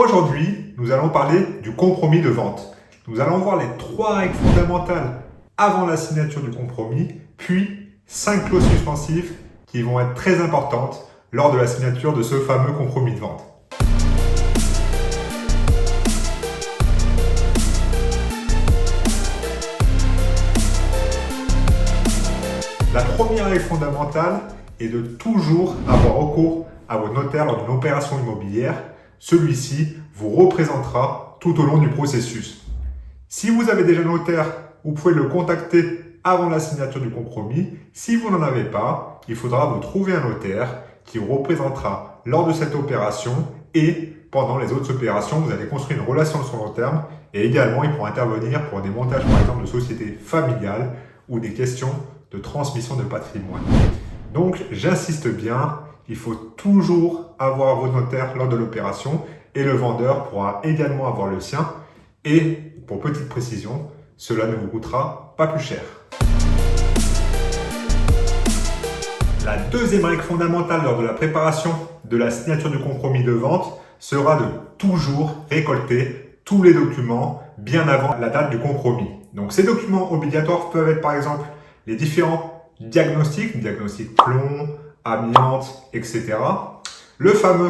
Aujourd'hui, nous allons parler du compromis de vente. Nous allons voir les 3 règles fondamentales avant la signature du compromis, puis 5 clauses suspensives qui vont être très importantes lors de la signature de ce fameux compromis de vente. La première règle fondamentale est de toujours avoir recours à votre notaire lors d'une opération immobilière. Celui-ci vous représentera tout au long du processus. Si vous avez déjà un notaire, vous pouvez le contacter avant la signature du compromis. Si vous n'en avez pas, il faudra vous trouver un notaire qui vous représentera lors de cette opération et pendant les autres opérations, vous allez construire une relation sur long terme et également il pourra intervenir pour des montages par exemple de sociétés familiales ou des questions de transmission de patrimoine. Donc j'insiste bien, il faut toujours avoir votre notaire lors de l'opération et le vendeur pourra également avoir le sien. Et pour petite précision, cela ne vous coûtera pas plus cher. La deuxième règle fondamentale lors de la préparation de la signature du compromis de vente sera de toujours récolter tous les documents bien avant la date du compromis. Donc ces documents obligatoires peuvent être par exemple les différents diagnostics plomb, amiante, etc. Le fameux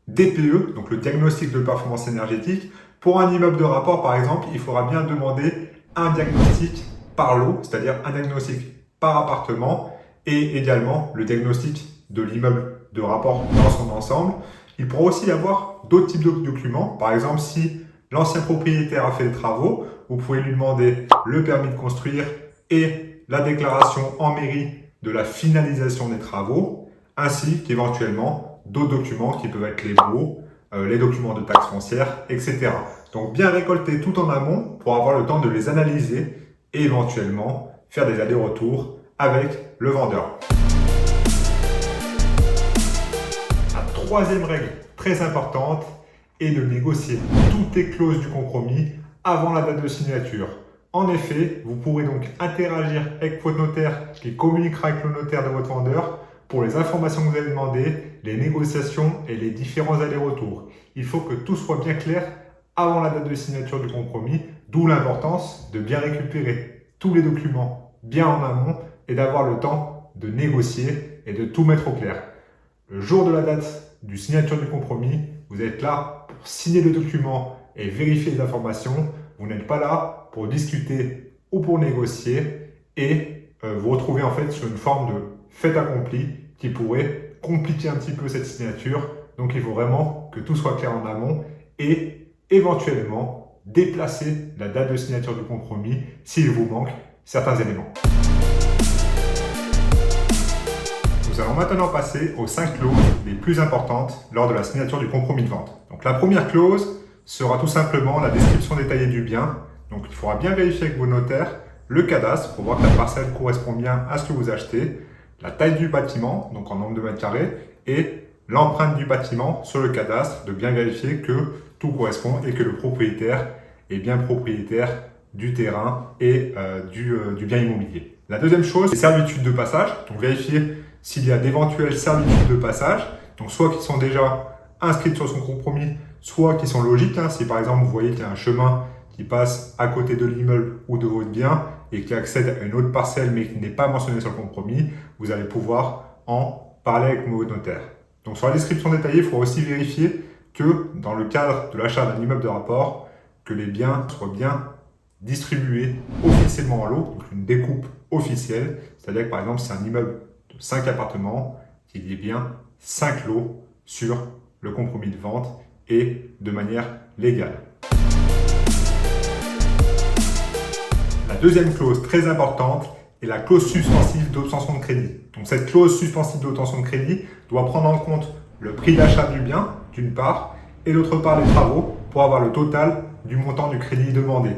DPE, donc le diagnostic de performance énergétique. Pour un immeuble de rapport, par exemple, il faudra bien demander un diagnostic par lot, c'est-à-dire un diagnostic par appartement et également le diagnostic de l'immeuble de rapport dans son ensemble. Il pourra aussi y avoir d'autres types de documents. Par exemple, si l'ancien propriétaire a fait des travaux, vous pouvez lui demander le permis de construire et la déclaration en mairie de la finalisation des travaux, ainsi qu'éventuellement d'autres documents qui peuvent être les baux, les documents de taxes foncières, etc. Donc bien récolter tout en amont pour avoir le temps de les analyser et éventuellement faire des allers-retours avec le vendeur. La troisième règle très importante est de négocier toutes les clauses du compromis avant la date de signature. En effet, vous pourrez donc interagir avec votre notaire qui communiquera avec le notaire de votre vendeur pour les informations que vous avez demandées, les négociations et les différents allers-retours. Il faut que tout soit bien clair avant la date de signature du compromis, d'où l'importance de bien récupérer tous les documents bien en amont et d'avoir le temps de négocier et de tout mettre au clair. Le jour de la date du signature du compromis, vous êtes là pour signer le document et vérifier les informations. Vous n'êtes pas là pour discuter ou pour négocier et vous retrouvez en fait sur une forme de fait accompli qui pourrait compliquer un petit peu cette signature. Donc il faut vraiment que tout soit clair en amont et éventuellement déplacer la date de signature du compromis s'il vous manque certains éléments. Nous allons maintenant passer aux 5 clauses les plus importantes lors de la signature du compromis de vente. Donc la première clause sera tout simplement la description détaillée du bien. Donc il faudra bien vérifier avec vos notaires le cadastre pour voir que la parcelle correspond bien à ce que vous achetez, la taille du bâtiment, donc en nombre de mètres carrés, et l'empreinte du bâtiment sur le cadastre, de bien vérifier que tout correspond et que le propriétaire est bien propriétaire du terrain et du bien immobilier. La deuxième chose, c'est servitude de passage. Donc vérifier s'il y a d'éventuelles servitudes de passage, donc soit qui sont déjà inscrites sur son compromis, soit qui sont logiques. Si par exemple vous voyez qu'il y a un chemin qui passe à côté de l'immeuble ou de votre bien et qui accède à une autre parcelle mais qui n'est pas mentionné sur le compromis, vous allez pouvoir en parler avec votre notaire. Donc sur la description détaillée, il faut aussi vérifier que dans le cadre de l'achat d'un immeuble de rapport, que les biens soient bien distribués officiellement en lot, donc une découpe officielle, c'est-à-dire que par exemple c'est un immeuble de 5 appartements, qu'il y ait bien 5 lots sur le compromis de vente et de manière légale. La deuxième clause très importante est la clause suspensive d'obtention de crédit. Donc cette clause suspensive d'obtention de crédit doit prendre en compte le prix d'achat du bien, d'une part, et d'autre part les travaux pour avoir le total du montant du crédit demandé.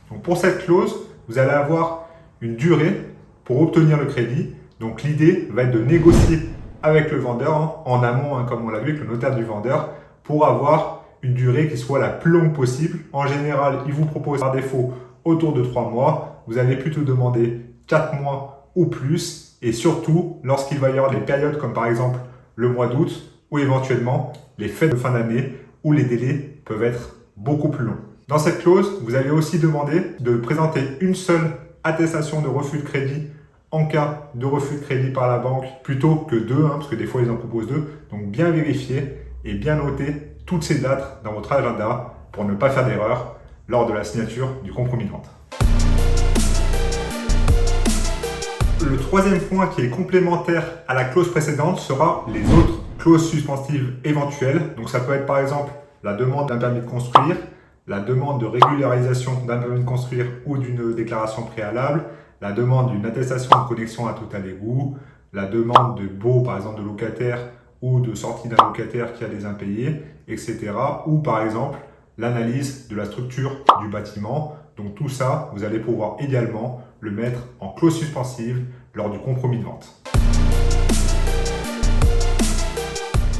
Donc pour cette clause, vous allez avoir une durée pour obtenir le crédit. Donc l'idée va être de négocier avec le vendeur en amont, comme on l'a vu avec le notaire du vendeur, pour avoir une durée qui soit la plus longue possible. En général, il vous propose par défaut autour de 3 mois. Vous allez plutôt demander 4 mois ou plus. Et surtout, lorsqu'il va y avoir des périodes comme par exemple le mois d'août ou éventuellement les fêtes de fin d'année où les délais peuvent être beaucoup plus longs. Dans cette clause, vous allez aussi demander de présenter une seule attestation de refus de crédit en cas de refus de crédit par la banque, plutôt que deux, parce que des fois ils en proposent deux. Donc bien vérifier et bien noter toutes ces dates dans votre agenda pour ne pas faire d'erreur lors de la signature du compromis de vente. Le troisième point qui est complémentaire à la clause précédente sera les autres clauses suspensives éventuelles. Donc ça peut être par exemple la demande d'un permis de construire, la demande de régularisation d'un permis de construire ou d'une déclaration préalable, la demande d'une attestation de connexion à tout à l'égout, la demande de baux par exemple de locataire ou de sortie d'un locataire qui a des impayés, etc. Ou par exemple l'analyse de la structure du bâtiment. Donc tout ça, vous allez pouvoir également le mettre en clause suspensive lors du compromis de vente.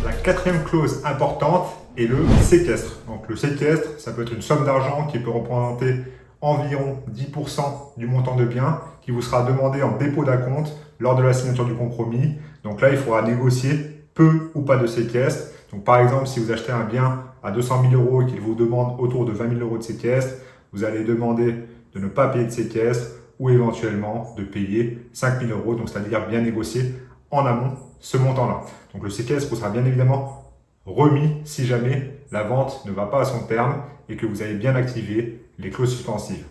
La quatrième clause importante est le séquestre. Donc le séquestre, ça peut être une somme d'argent qui peut représenter environ 10% du montant de bien qui vous sera demandé en dépôt d'acompte lors de la signature du compromis. Donc là, il faudra négocier peu ou pas de séquestre. Donc par exemple, si vous achetez un bien à 200 000 € et qu'il vous demande autour de 20 000 € de séquestre, vous allez demander de ne pas payer de séquestre ou éventuellement de payer 5 000 €, donc c'est-à-dire bien négocier en amont ce montant-là. Donc le séquestre vous sera bien évidemment remis si jamais la vente ne va pas à son terme et que vous avez bien activé les clauses suspensives.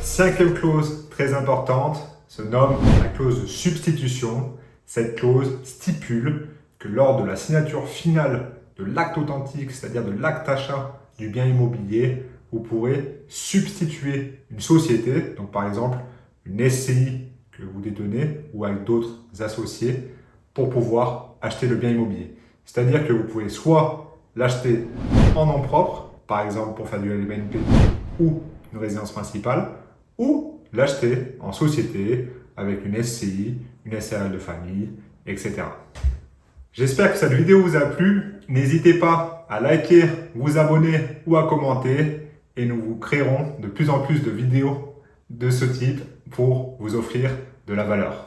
Cinquième clause très importante se nomme la clause de substitution. Cette clause stipule que lors de la signature finale de l'acte authentique, c'est-à-dire de l'acte d'achat du bien immobilier, vous pourrez substituer une société, donc par exemple une SCI que vous détenez ou avec d'autres associés pour pouvoir acheter le bien immobilier. C'est-à-dire que vous pouvez soit l'acheter en nom propre, par exemple pour faire du LBNP ou une résidence principale, ou l'acheter en société avec une SCI, une SARL de famille, etc. J'espère que cette vidéo vous a plu. N'hésitez pas à liker, vous abonner ou à commenter et nous vous créerons de plus en plus de vidéos de ce type pour vous offrir de la valeur.